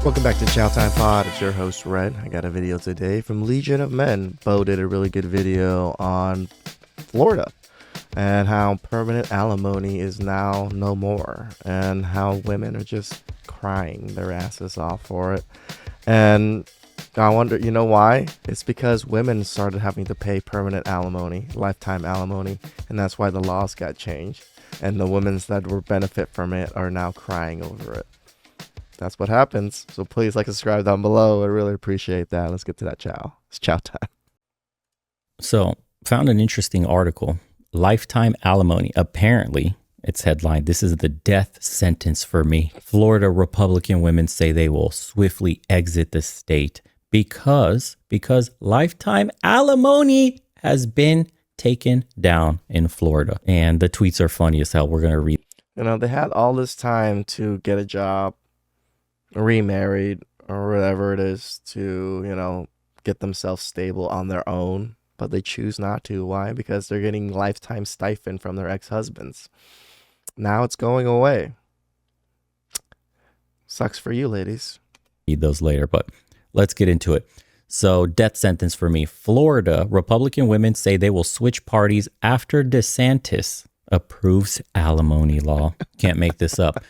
Welcome back to Chow Time Pod. It's your host, Red. I got a video today from Legion of Men. Bo did a really good video on Florida and how permanent alimony is now no more and how women are just crying their asses off for it. And I wonder, you know why? It's because women started having to pay permanent alimony, lifetime alimony, and that's why the laws got changed. And the women that will benefit from it are now crying over it. That's what happens. So please like, subscribe down below. I really appreciate that. Let's get to that chow. It's chow time. So found an interesting article. Lifetime alimony. Apparently, it's headlined, "This is the death sentence for me." Florida Republican women say they will swiftly exit the state because lifetime alimony has been taken down in Florida. And the tweets are funny as hell. We're going to read. You know, they had all this time to get a job, remarried, or whatever it is to, you know, get themselves stable on their own, but they choose not to. Why? Because they're getting lifetime stipend from their ex-husbands. Now it's going away. Sucks for you, ladies. Read those later, but let's get into it. So, death sentence for me. Florida Republican women say they will switch parties after DeSantis approves alimony law. Can't make this up.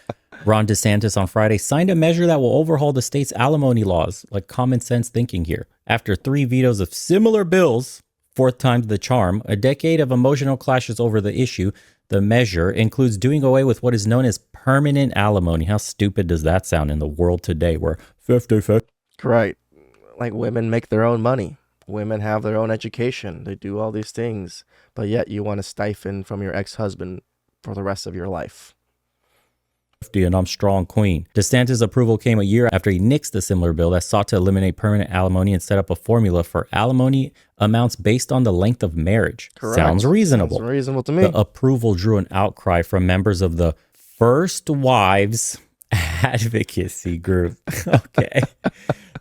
Ron DeSantis on Friday signed a measure that will overhaul the state's alimony laws. Like, common sense thinking here. After 3 vetoes of similar bills, fourth time's the charm, a decade of emotional clashes over the issue, the measure includes doing away with what is known as permanent alimony. How stupid does that sound in the world today where 50-50? Right. Like, women make their own money. Women have their own education. They do all these things. But yet you want a stipend from your ex-husband for the rest of your life. And I'm strong queen. DeSantis' approval came a year after he nixed a similar bill that sought to eliminate permanent alimony and set up a formula for alimony amounts based on the length of marriage. Correct. Sounds reasonable. Sounds reasonable to me. The approval drew an outcry from members of the First Wives Advocacy Group. Okay.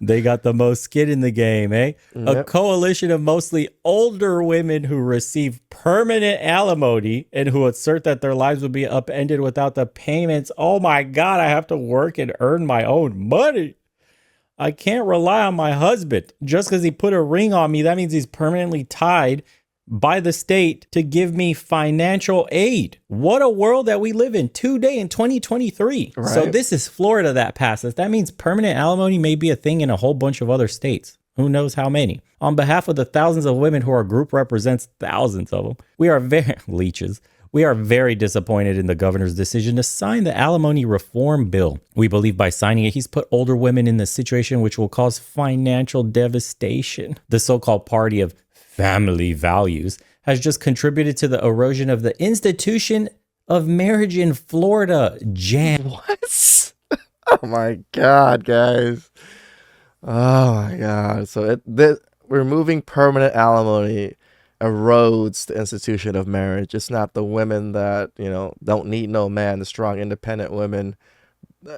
They got the most skin in the game, eh? Yep. A coalition of mostly older women who receive permanent alimony and who assert that their lives would be upended without the payments. Oh my God, I have to work and earn my own money. I can't rely on my husband. Just because he put a ring on me, that means he's permanently tied by the state to give me financial aid. What a world that we live in today in 2023. Right. So this is Florida that passes. That means permanent alimony may be a thing in a whole bunch of other states. Who knows how many? On behalf of the thousands of women who our group represents, thousands of them, we are very disappointed in the governor's decision to sign the alimony reform bill. We believe by signing it, he's put older women in this situation which will cause financial devastation. The so-called party of family values has just contributed to the erosion of the institution of marriage in Florida. What? Oh my God, guys. Oh my God. So removing permanent alimony erodes the institution of marriage. It's not the women that, you know, don't need no man, the strong, independent women,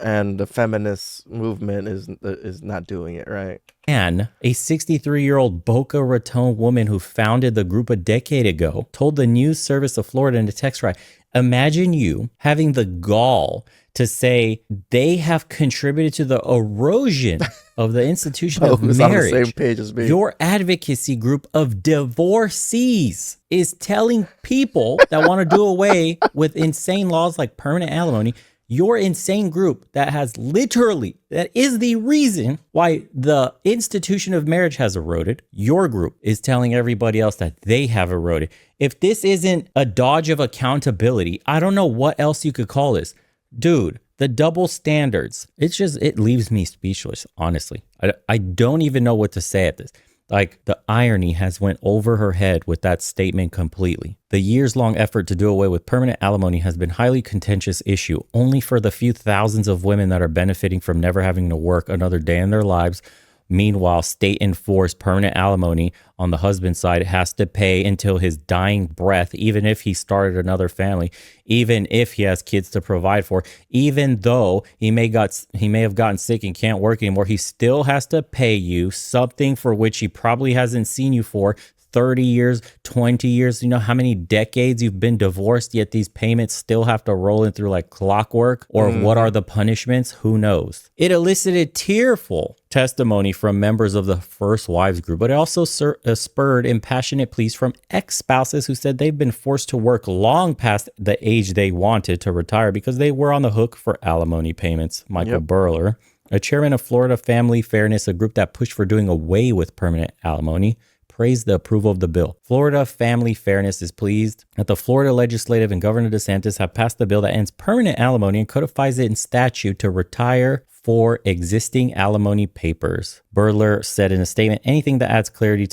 and the feminist movement is not doing it right. And a 63-year-old Boca Raton woman who founded the group a decade ago told the News Service of Florida in a text right, imagine you having the gall to say they have contributed to the erosion of the institution of marriage. On the same page as me. Your advocacy group of divorcees is telling people that want to do away with insane laws like permanent alimony. Your insane group that is the reason why the institution of marriage has eroded. Your group is telling everybody else that they have eroded. If this isn't a dodge of accountability, I don't know what else you could call this. Dude, the double standards, it leaves me speechless, honestly. I don't even know what to say at this. Like, the irony has went over her head with that statement completely. The years-long effort to do away with permanent alimony has been a highly contentious issue, only for the few thousands of women that are benefiting from never having to work another day in their lives. Meanwhile, state-enforced permanent alimony on the husband's side has to pay until his dying breath, even if he started another family, even if he has kids to provide for, even though he may have gotten sick and can't work anymore, he still has to pay you something for which he probably hasn't seen you for 30 years, 20 years, you know how many decades you've been divorced, yet these payments still have to roll in through like clockwork? Or what are the punishments? Who knows? It elicited tearful testimony from members of the First Wives group, but it also spurred impassionate pleas from ex-spouses who said they've been forced to work long past the age they wanted to retire because they were on the hook for alimony payments. Michael Burler, a chairman of Florida Family Fairness, a group that pushed for doing away with permanent alimony, praised the approval of the bill. Florida Family Fairness is pleased that the Florida legislative and Governor DeSantis have passed the bill that ends permanent alimony and codifies it in statute to retire for existing alimony papers. Burler said in a statement, anything that adds clarity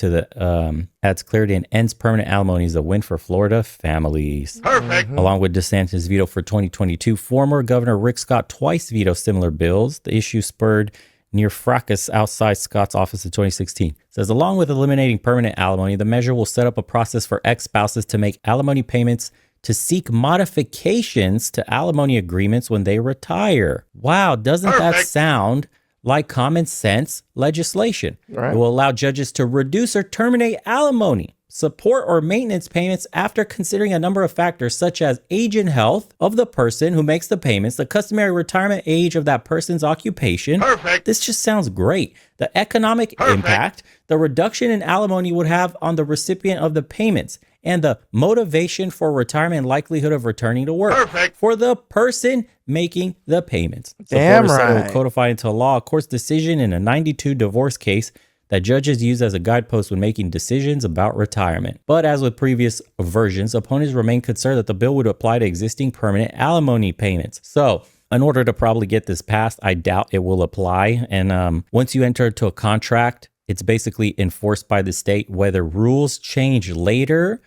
and ends permanent alimony is a win for Florida families. Perfect. Along with DeSantis' veto for 2022, former Governor Rick Scott twice vetoed similar bills. The issue spurred near fracas outside Scott's office in 2016. It says, along with eliminating permanent alimony, the measure will set up a process for ex-spouses to make alimony payments to seek modifications to alimony agreements when they retire. Wow, doesn't that sound like common sense legislation? Right. It will allow judges to reduce or terminate alimony, support, or maintenance payments after considering a number of factors such as age and health of the person who makes the payments, the customary retirement age of that person's occupation. Perfect. This just sounds great. The economic impact the reduction in alimony would have on the recipient of the payments, and the motivation for retirement and likelihood of returning to work for the person making the payments. Damn right. It will codify into law a court's decision in a 92 divorce case that judges use as a guidepost when making decisions about retirement. But as with previous versions, opponents remain concerned that the bill would apply to existing permanent alimony payments. So in order to probably get this passed, I doubt it will apply. And once you enter into a contract, it's basically enforced by the state, whether rules change later.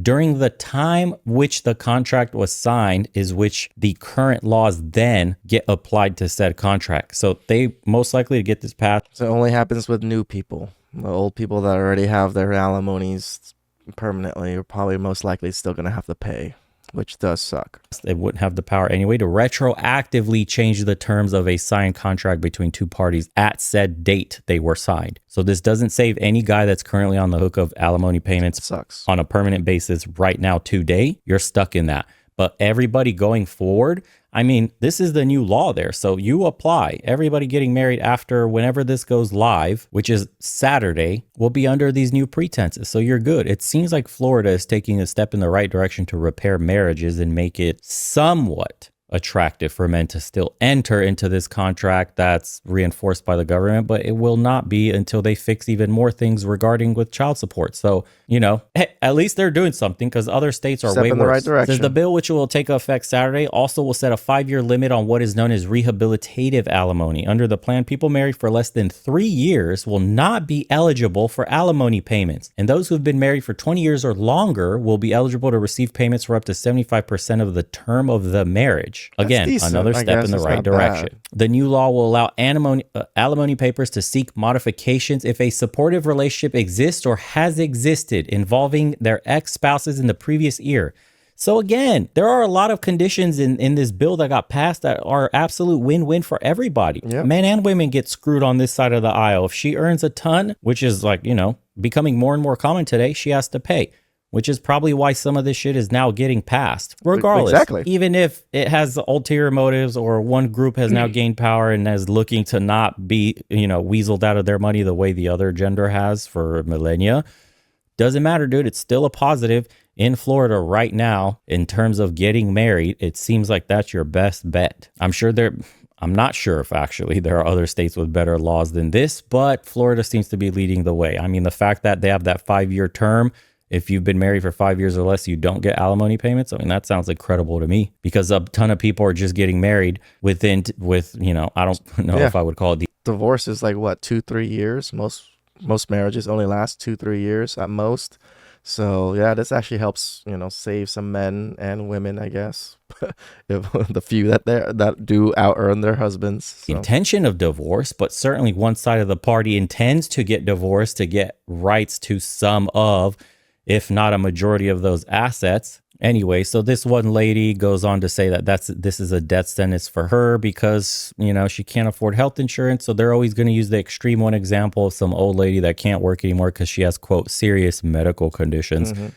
During the time which the contract was signed is which the current laws then get applied to said contract. So they most likely to get this passed. So it only happens with new people. The old people that already have their alimonies permanently are probably most likely still going to have to pay, which does suck. They wouldn't have the power anyway to retroactively change the terms of a signed contract between two parties at said date they were signed. So this doesn't save any guy that's currently on the hook of alimony payments on a permanent basis right now today. You're stuck in that. But everybody going forward, I mean, this is the new law there. So you apply. Everybody getting married after whenever this goes live, which is Saturday, will be under these new pretenses. So you're good. It seems like Florida is taking a step in the right direction to repair marriages and make it somewhat attractive for men to still enter into this contract that's reinforced by the government, but it will not be until they fix even more things regarding with child support. So, you know, hey, at least they're doing something because other states are way worse. Right direction. Says the bill, which will take effect Saturday, also will set a 5-year limit on what is known as rehabilitative alimony. Under the plan, people married for less than 3 years will not be eligible for alimony payments. And those who have been married for 20 years or longer will be eligible to receive payments for up to 75% of the term of the marriage. Again, another step in the right direction. The new law will allow alimony papers to seek modifications if a supportive relationship exists or has existed involving their ex-spouses in the previous year. So again, there are a lot of conditions in this bill that got passed that are absolute win-win for everybody. Yep. Men and women get screwed on this side of the aisle. If she earns a ton, which is like, you know, becoming more and more common today, she has to pay. Which is probably why some of this shit is now getting passed. Regardless, even if it has ulterior motives or one group has now gained power and is looking to not be, you know, weaseled out of their money the way the other gender has for millennia. Doesn't matter, dude. It's still a positive in Florida right now in terms of getting married. It seems like that's your best bet. I'm not sure if actually there are other states with better laws than this, but Florida seems to be leading the way. I mean, the fact that they have that 5-year term, if you've been married for 5 years or less, you don't get alimony payments. I mean, that sounds incredible to me because a ton of people are just getting married with, you know, I don't know if I would call it. Divorce is like what, 2-3 years? Most marriages only last 2-3 years at most. So yeah, this actually helps, you know, save some men and women, I guess. The few that do out earn their husbands. So. Intention of divorce, but certainly one side of the party intends to get divorced to get rights to some of, if not a majority of those assets. Anyway, so this one lady goes on to say that this is a death sentence for her because, she can't afford health insurance. So they're always going to use the extreme one example of some old lady that can't work anymore because she has, quote, serious medical conditions. Mm-hmm.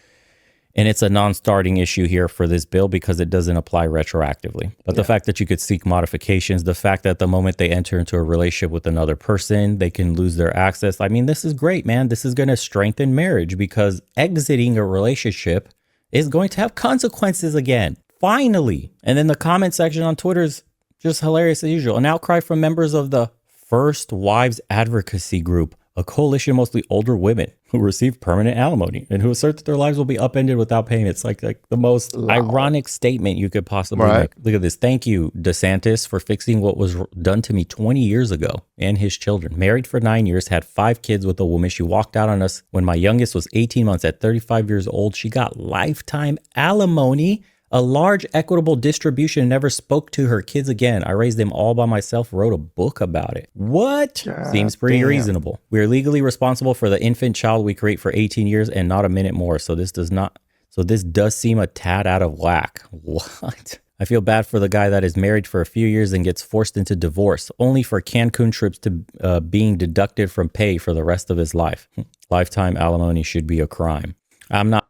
And it's a non-starting issue here for this bill because it doesn't apply retroactively. But the fact that you could seek modifications, the fact that the moment they enter into a relationship with another person, they can lose their access. I mean, this is great, man. This is going to strengthen marriage because exiting a relationship is going to have consequences again. Finally. And then the comment section on Twitter is just hilarious as usual. An outcry from members of the First Wives Advocacy Group, a coalition of mostly older women who receive permanent alimony and who assert that their lives will be upended without payments. Like the most ironic statement you could possibly make. Look at this. Thank you, DeSantis, for fixing what was done to me 20 years ago and his children. Married for 9 years, had 5 kids with a woman. She walked out on us when my youngest was 18 months. At 35 years old, she got lifetime alimony, a large equitable distribution, and never spoke to her kids again. I raised them all by myself, wrote a book about it. What? Seems pretty reasonable. We are legally responsible for the infant child we create for 18 years and not a minute more. So this does seem a tad out of whack. What? I feel bad for the guy that is married for a few years and gets forced into divorce, only for Cancun trips to being deducted from pay for the rest of his life. Lifetime alimony should be a crime. I'm not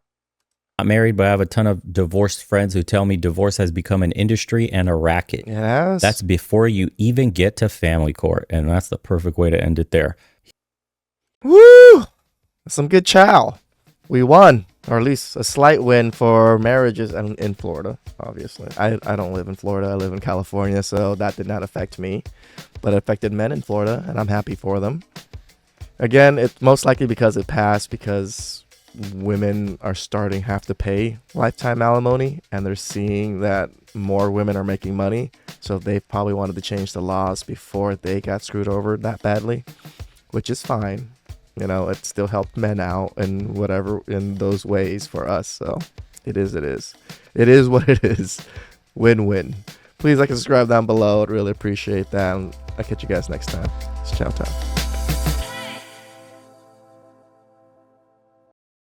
married, but I have a ton of divorced friends who tell me divorce has become an industry and a racket. Yes. That's before you even get to family court. And that's the perfect way to end it there. Woo! Some good chow. We won, or at least a slight win for marriages in Florida, obviously. I don't live in Florida. I live in California, so that did not affect me. But it affected men in Florida, and I'm happy for them. Again, it's most likely because it passed because women are starting to have to pay lifetime alimony, and they're seeing that more women are making money, so they probably wanted to change the laws before they got screwed over that badly, which is fine. It still helped men out and whatever in those ways for us. So it is what it is. Win-win. Please like and subscribe down below. I'd really appreciate that, and I'll catch you guys next time. It's chow time.